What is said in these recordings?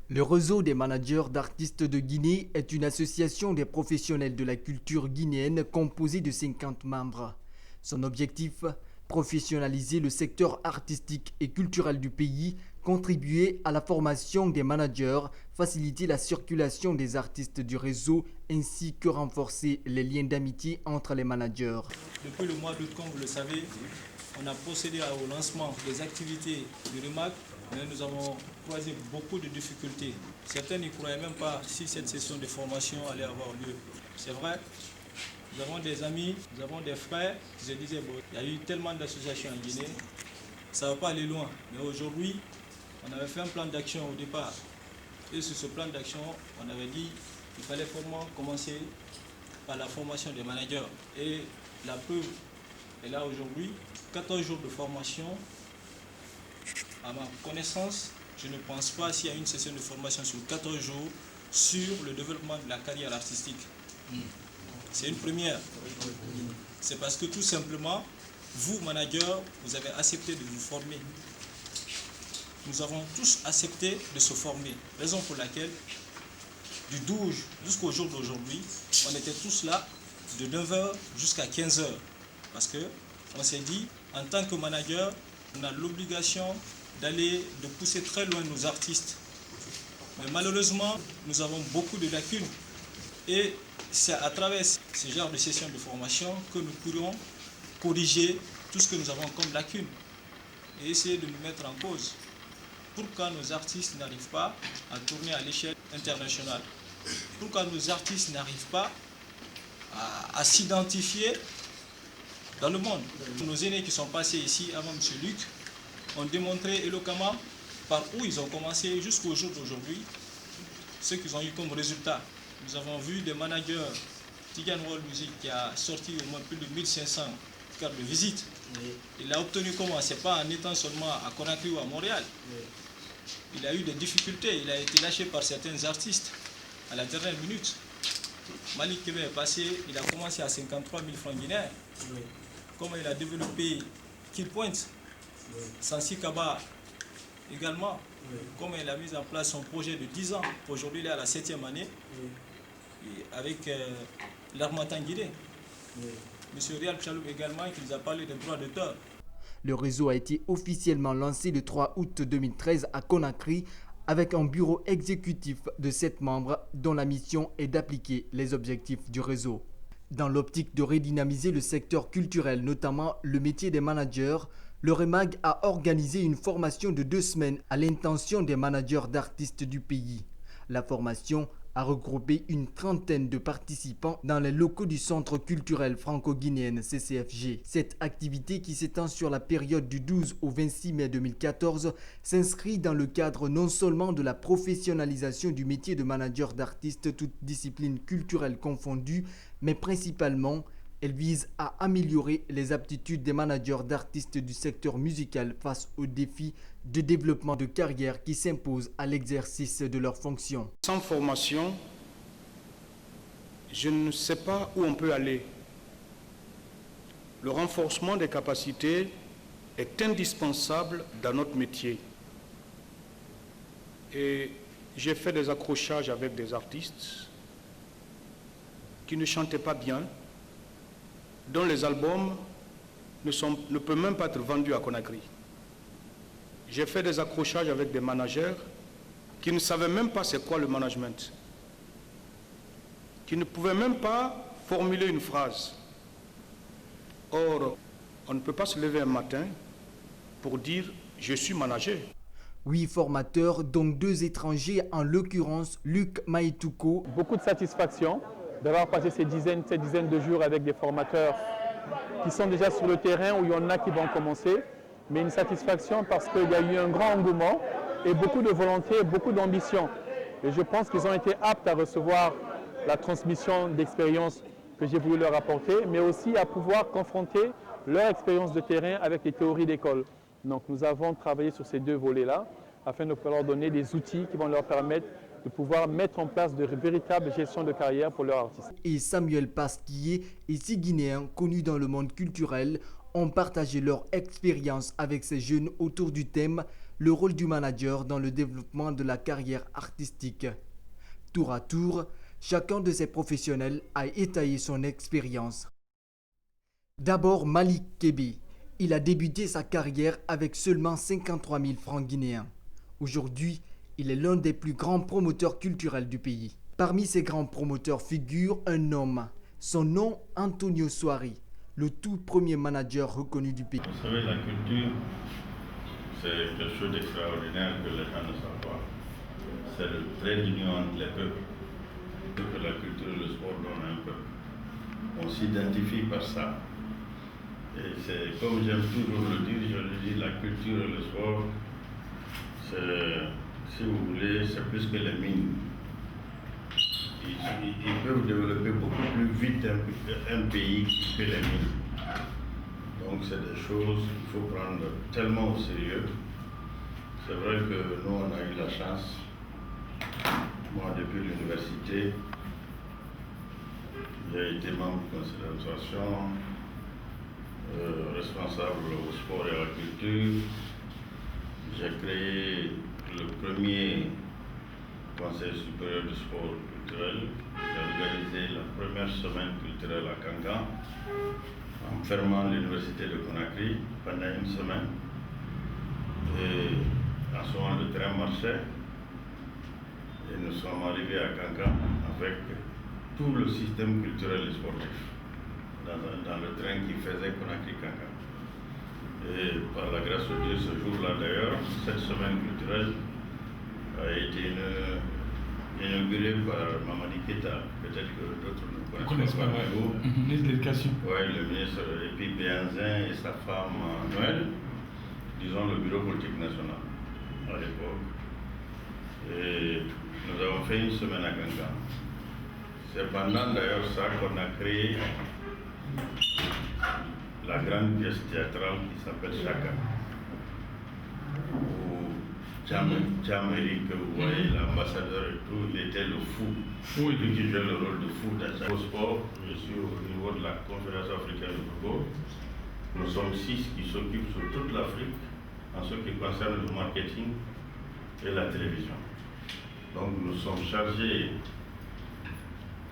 Le réseau des managers d'artistes de Guinée est une association des professionnels de la culture guinéenne composée de 50 membres. Son objectif, professionnaliser le secteur artistique et culturel du pays, contribuer à la formation des managers, faciliter la circulation des artistes du réseau ainsi que renforcer les liens d'amitié entre les managers. Depuis le mois d'août, comme vous le savez, on a procédé au lancement des activités du REMAC, mais nous avons croisé beaucoup de difficultés. Certains n'y croyaient même pas si cette session de formation allait avoir lieu. C'est vrai, nous avons des amis, nous avons des frères qui se disaient bon, il y a eu tellement d'associations en Guinée, ça ne va pas aller loin. Mais aujourd'hui, on avait fait un plan d'action au départ. Et sur ce plan d'action, on avait dit qu'il fallait vraiment commencer par la formation des managers. Et la preuve est là aujourd'hui, 14 jours de formation. À ma connaissance, je ne pense pas s'il y a une session de formation sur 14 jours sur le développement de la carrière artistique. C'est une première. C'est parce que tout simplement, vous, managers, vous avez accepté de vous former. Nous avons tous accepté de se former. Raison pour laquelle, du 12 jusqu'au jour d'aujourd'hui, on était tous là de 9h jusqu'à 15h. Parce qu'on s'est dit, en tant que manager, on a l'obligation de pousser très loin nos artistes. Mais malheureusement, nous avons beaucoup de lacunes. Et c'est à travers ce genre de sessions de formation que nous pourrons corriger tout ce que nous avons comme lacunes et essayer de nous mettre en cause. Pourquoi nos artistes n'arrivent pas à tourner à l'échelle internationale? Pourquoi nos artistes n'arrivent pas à s'identifier dans le monde? Nos aînés qui sont passés ici avant M. Luc ont démontré éloquemment par où ils ont commencé jusqu'au jour d'aujourd'hui, ce qu'ils ont eu comme résultat. Nous avons vu des managers, Tigan World Music qui a sorti au moins plus de 1500 cartes de visite. Oui. Il a obtenu comment? Ce n'est pas en étant seulement à Conakry ou à Montréal. Oui. Il a eu des difficultés, il a été lâché par certains artistes à la dernière minute. Malik Kébé est passé, il a commencé à 53 000 francs guinéens. Oui. Comment il a développé Kill Point, oui. Sansi Kaba également. Oui. Comment il a mis en place son projet de 10 ans. Aujourd'hui, il est à la 7e année. Oui. Et avec l'Armatan Guinée. Oui. Monsieur Rial Chaloub également, qui nous a parlé des droits d'auteur. Le réseau a été officiellement lancé le 3 août 2013 à Conakry avec un bureau exécutif de 7 membres dont la mission est d'appliquer les objectifs du réseau. Dans l'optique de redynamiser le secteur culturel, notamment le métier des managers, le REMAG a organisé une formation de 2 semaines à l'intention des managers d'artistes du pays. La formation a regroupé une trentaine de participants dans les locaux du Centre culturel franco-guinéen CCFG. Cette activité qui s'étend sur la période du 12 au 26 mai 2014 s'inscrit dans le cadre non seulement de la professionnalisation du métier de manager d'artistes toutes disciplines culturelles confondues, mais principalement elle vise à améliorer les aptitudes des managers d'artistes du secteur musical face aux défis de développement de carrière qui s'imposent à l'exercice de leurs fonctions. Sans formation, je ne sais pas où on peut aller. Le renforcement des capacités est indispensable dans notre métier. Et j'ai fait des accrochages avec des artistes qui ne chantaient pas bien, dont les albums ne peuvent même pas être vendus à Conakry. J'ai fait des accrochages avec des managers qui ne savaient même pas c'est quoi le management, qui ne pouvaient même pas formuler une phrase. Or, on ne peut pas se lever un matin pour dire « je suis manager ». 8 formateurs, dont 2 étrangers, en l'occurrence Luc Maïtouko. Beaucoup de satisfaction d'avoir passé ces dizaines de jours avec des formateurs qui sont déjà sur le terrain, où il y en a qui vont commencer, mais une satisfaction parce qu'il y a eu un grand engouement et beaucoup de volonté, beaucoup d'ambition. Et je pense qu'ils ont été aptes à recevoir la transmission d'expériences que j'ai voulu leur apporter, mais aussi à pouvoir confronter leur expérience de terrain avec les théories d'école. Donc nous avons travaillé sur ces 2 volets-là, afin de pouvoir leur donner des outils qui vont leur permettre de pouvoir mettre en place de véritables gestions de carrière pour leurs artistes. Et Samuel Pasquier et 6 Guinéens connus dans le monde culturel ont partagé leur expérience avec ces jeunes autour du thème le rôle du manager dans le développement de la carrière artistique. Tour à tour, chacun de ces professionnels a étayé son expérience. D'abord Malik Kébé. Il a débuté sa carrière avec seulement 53 000 francs guinéens. Aujourd'hui, il est l'un des plus grands promoteurs culturels du pays. Parmi ces grands promoteurs figure un homme. Son nom, Antonio Soari, le tout premier manager reconnu du pays. Vous savez, la culture, c'est quelque chose d'extraordinaire que les gens ne savent pas. C'est le trait d'union entre les peuples. Que la culture et le sport donnent un peuple. On s'identifie par ça. Et c'est comme j'aime toujours le dire, je le dis, la culture et le sport, si vous voulez, c'est plus que les mines. Ils peuvent développer beaucoup plus vite un pays que les mines. Donc c'est des choses qu'il faut prendre tellement au sérieux. C'est vrai que nous, on a eu la chance, moi depuis l'université, j'ai été membre du conseil d'administration, responsable au sport et à la culture. J'ai créé le premier conseil supérieur du sport culturel. J'ai organisé la première semaine culturelle à Kankan en fermant l'université de Conakry pendant une semaine. Et en ce moment, le train marchait et nous sommes arrivés à Kankan avec tout le système culturel et sportif dans le train qui faisait Conakry-Kankan. Et par la grâce de Dieu, ce jour-là d'ailleurs, cette semaine culturelle a été inaugurée par Mamadi Keita. Peut-être que d'autres ne connaissent pas. Ministre de l'Éducation. Oui, le ministre, et puis Béanzin et sa femme Noël, disons le bureau politique national à l'époque. Et nous avons fait une semaine à Kankan. C'est pendant d'ailleurs ça qu'on a créé la grande pièce théâtrale qui s'appelle Chaka. Où Tcham-Éric, vous voyez, l'ambassadeur et tout, il était le fou. Oui. Lui qui jouait le rôle de fou dans chaque sport. Je suis au niveau de la Confédération africaine de football. Nous sommes 6 qui s'occupent sur toute l'Afrique en ce qui concerne le marketing et la télévision. Donc nous sommes chargés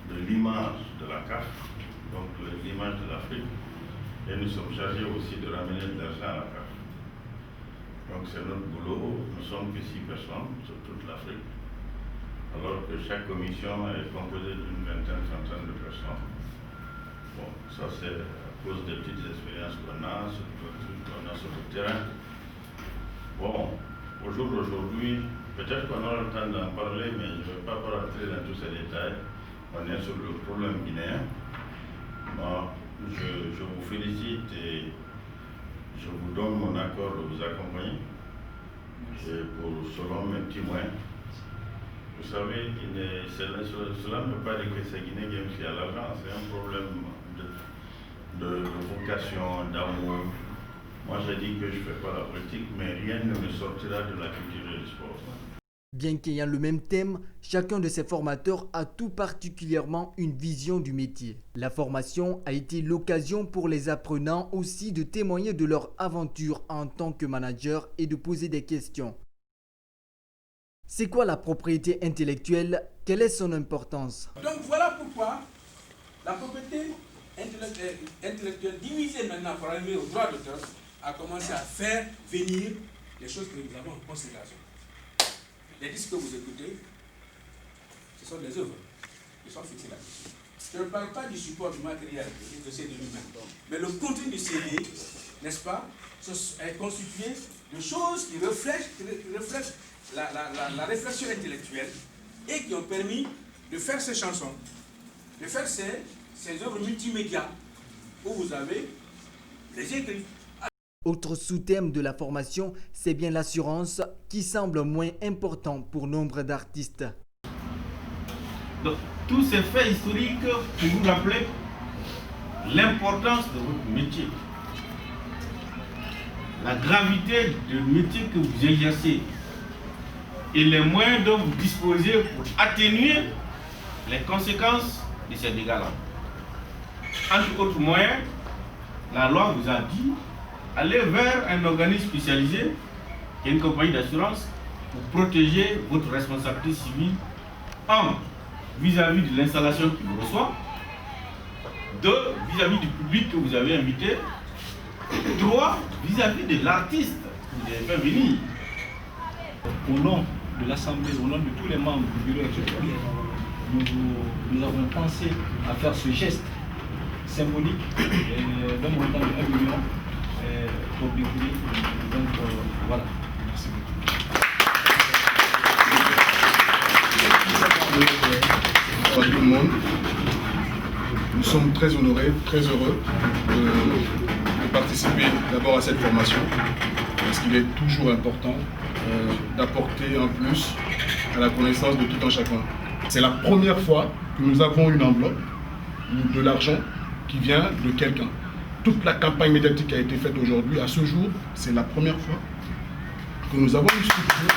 de l'image de la CAF, donc l'image de l'Afrique, et nous sommes chargés aussi de ramener de l'argent à la CAF. Donc c'est notre boulot, nous sommes que 6 personnes sur toute l'Afrique, alors que chaque commission est composée d'une vingtaine, trentaine de personnes. Bon, ça c'est à cause des petites expériences qu'on a, sur le terrain. Bon, au jour d'aujourd'hui, peut-être qu'on aura le temps d'en parler, mais je ne vais pas rentrer dans tous ces détails. On est sur le problème guinéen. Moi, je vous félicite et je vous donne mon accord de vous accompagner. Et pour selon mes petits moyens. Vous savez, cela ne veut pas dire que c'est Guinée qui a l'argent, c'est un problème de vocation, d'amour. Moi, j'ai dit que je ne fais pas la politique, mais rien ne me sortira de la culture et du sport. Bien qu'ayant le même thème, chacun de ces formateurs a tout particulièrement une vision du métier. La formation a été l'occasion pour les apprenants aussi de témoigner de leur aventure en tant que manager et de poser des questions. C'est quoi la propriété intellectuelle? Quelle est son importance? Donc voilà pourquoi la propriété intellectuelle divisée maintenant pour arriver au droit d'auteur a commencé à faire venir les choses que nous avons en considération. Les disques que vous écoutez, ce sont des œuvres qui sont fixées là-dessus. Je ne parle pas du support du matériel, de CD lui-même, mais le contenu du CD, n'est-ce pas, est constitué de choses qui reflètent la réflexion intellectuelle et qui ont permis de faire ces chansons, de faire ces œuvres multimédia où vous avez les écrits. Autre sous-thème de la formation, c'est bien l'assurance qui semble moins important pour nombre d'artistes. Donc, tous ces faits historiques pour vous rappeler l'importance de votre métier, la gravité du métier que vous exercez et les moyens dont vous disposez pour atténuer les conséquences de ces dégâts-là. Entre autres moyens, la loi vous a dit allez vers un organisme spécialisé qui est une compagnie d'assurance, pour protéger votre responsabilité civile, un, vis-à-vis de l'installation qui vous reçoit, deux, vis-à-vis du public que vous avez invité, trois, vis-à-vis de l'artiste que vous avez fait venir. Au nom de l'Assemblée, au nom de tous les membres du bureau exécutif, nous avons pensé à faire ce geste symbolique d'un montant de 1 million pour découler. Donc voilà. Merci beaucoup. Tout le monde, nous sommes très honorés, très heureux de participer d'abord à cette formation, parce qu'il est toujours important d'apporter un plus à la connaissance de tout un chacun. C'est la première fois que nous avons une enveloppe ou de l'argent qui vient de quelqu'un. Toute la campagne médiatique qui a été faite aujourd'hui, à ce jour, c'est la première fois que nous avons une structure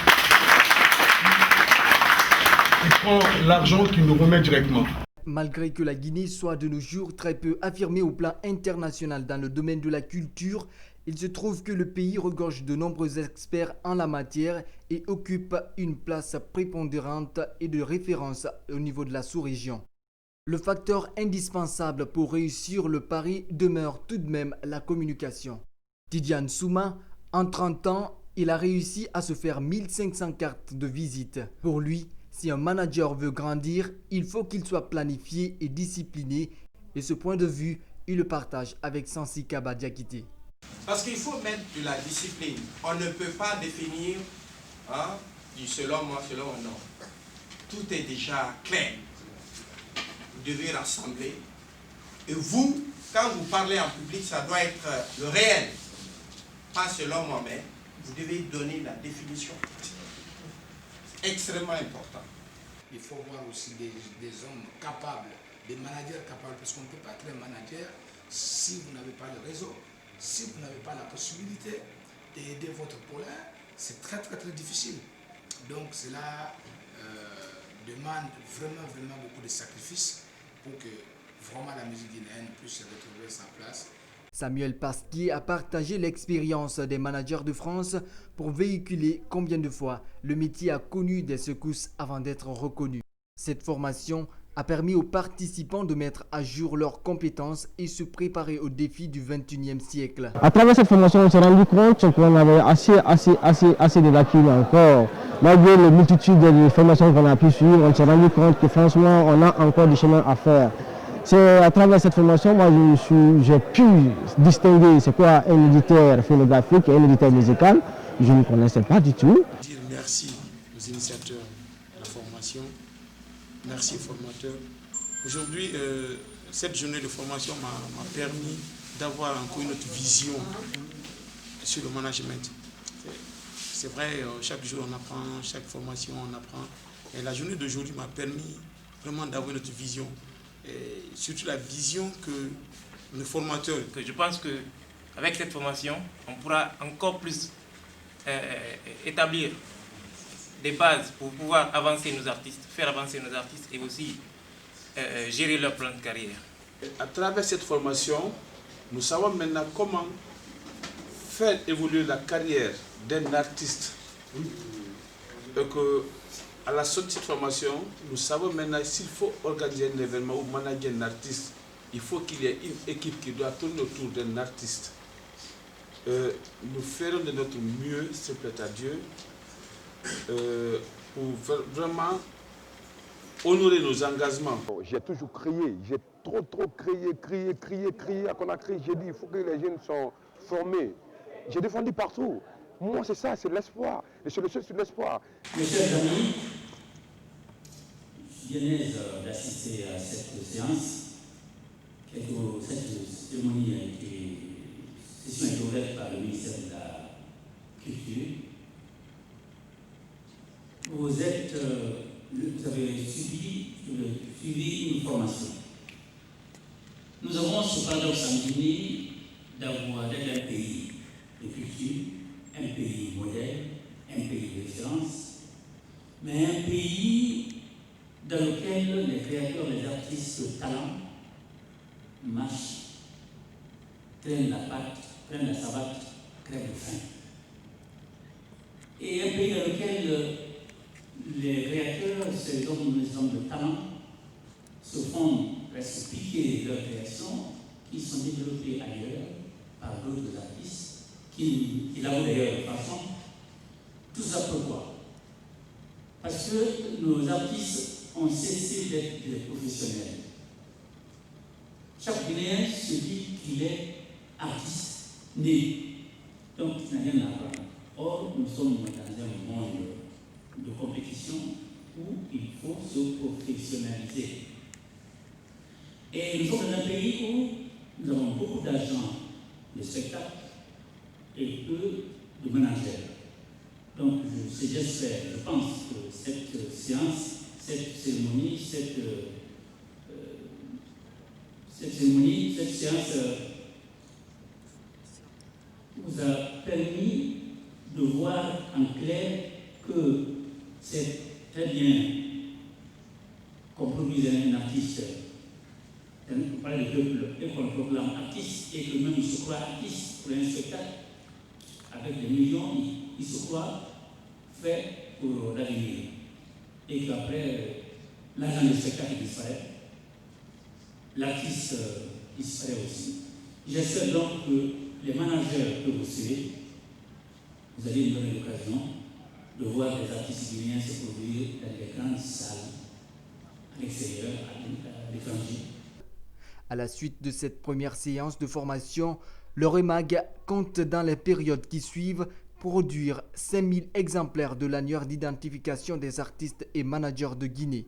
qui prend l'argent qui nous remet directement. Malgré que la Guinée soit de nos jours très peu affirmée au plan international dans le domaine de la culture, il se trouve que le pays regorge de nombreux experts en la matière et occupe une place prépondérante et de référence au niveau de la sous-région. Le facteur indispensable pour réussir le pari demeure tout de même la communication. Tidiane Souma, en 30 ans, il a réussi à se faire 1500 cartes de visite. Pour lui, si un manager veut grandir, il faut qu'il soit planifié et discipliné. Et ce point de vue, il le partage avec Sansi Kaba Diakité. Parce qu'il faut mettre de la discipline. On ne peut pas définir du selon moi, non. Tout est déjà clair. Vous devez rassembler. Et vous, quand vous parlez en public, ça doit être le réel. Pas selon moi, mais vous devez donner la définition. C'est extrêmement important. Il faut voir aussi des hommes capables, des managers capables, parce qu'on ne peut pas être un manager si vous n'avez pas le réseau. Si vous n'avez pas la possibilité d'aider votre poulain, c'est très difficile. Donc cela demande vraiment beaucoup de sacrifices pour que vraiment la musique guinéenne puisse retrouver sa place. Samuel Pasquier a partagé l'expérience des managers de France pour véhiculer combien de fois le métier a connu des secousses avant d'être reconnu. Cette formation a permis aux participants de mettre à jour leurs compétences et se préparer aux défis du XXIe siècle. À travers cette formation, on s'est rendu compte qu'on avait assez de lacunes encore. Malgré les multitudes de formations qu'on a pu suivre, on s'est rendu compte que franchement, on a encore du chemin à faire. C'est à travers cette formation, moi, j'ai pu distinguer c'est quoi un éditeur phonographique et un éditeur musical. Je ne connaissais pas du tout. Dire merci aux initiateurs de la formation. Merci aux formateurs. Aujourd'hui, cette journée de formation m'a permis d'avoir encore une autre vision sur le management. C'est vrai, chaque jour on apprend, chaque formation on apprend. Et la journée d'aujourd'hui m'a permis vraiment d'avoir une autre vision. Et surtout la vision que le formateur... Je pense qu'avec cette formation, on pourra encore plus établir des bases pour pouvoir avancer nos artistes, faire avancer nos artistes et aussi gérer leur plan de carrière. À travers cette formation, nous savons maintenant comment faire évoluer la carrière d'un artiste. Et que, à la sortie de cette formation, nous savons maintenant s'il faut organiser un événement ou manager un artiste, il faut qu'il y ait une équipe qui doit tourner autour d'un artiste. Nous ferons de notre mieux, s'il plaît à Dieu, pour vraiment honorer nos engagements. J'ai toujours crié, j'ai trop crié à Conakry. J'ai dit il faut que les jeunes soient formés. J'ai défendu partout. Moi c'est ça, c'est l'espoir. Et c'est le seul sur l'espoir. Mes chers amis, je suis bien aise d'assister à cette séance. Cette cérémonie a été ouverte par le ministère de la Culture. Vous avez suivi une formation. Nous avons cependant en Guinée d'être un pays de culture, un pays modèle, un pays de référence, mais un pays dans lequel les créateurs, les artistes de talent marchent, traînent la patte, prennent la savate, crèvent de faim. et un pays dans lequel les créateurs, c'est les hommes de talent, se font presque piquer leurs créations qui sont développées ailleurs par d'autres artistes qui l'avouent d'ailleurs de façon. Tout ça pourquoi? Parce que nos artistes ont cessé d'être des professionnels. Chaque Guinéen se dit qu'il est artiste né. Donc, il n'a rien à voir. Or, nous sommes dans un monde de compétition où il faut se professionnaliser. Et nous sommes dans un pays où nous avons beaucoup d'agents de spectacle et peu de managers. Donc, j'espère, je pense que cette séance, cette cérémonie, cette séance vous a permis de voir en clair que c'est très bien qu'on produise un artiste. On parle de peuple et qu'on proclame artiste et que même il se croit artiste pour un spectacle avec des millions, il se croit fait pour l'avenir. Et qu'après, l'agent de spectacle disparaît, l'artiste disparaît aussi. J'espère donc que les managers que vous serez, vous allez nous donner l'occasion de voir des artistes guinéens se produire dans les grandes salles, à l'extérieur, à l'étranger. À la suite de cette première séance de formation, le REMAG compte dans les périodes qui suivent produire 5000 exemplaires de l'annuaire d'identification des artistes et managers de Guinée.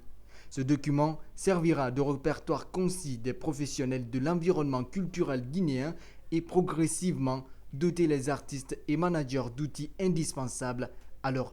Ce document servira de répertoire concis des professionnels de l'environnement culturel guinéen et progressivement doter les artistes et managers d'outils indispensables à leur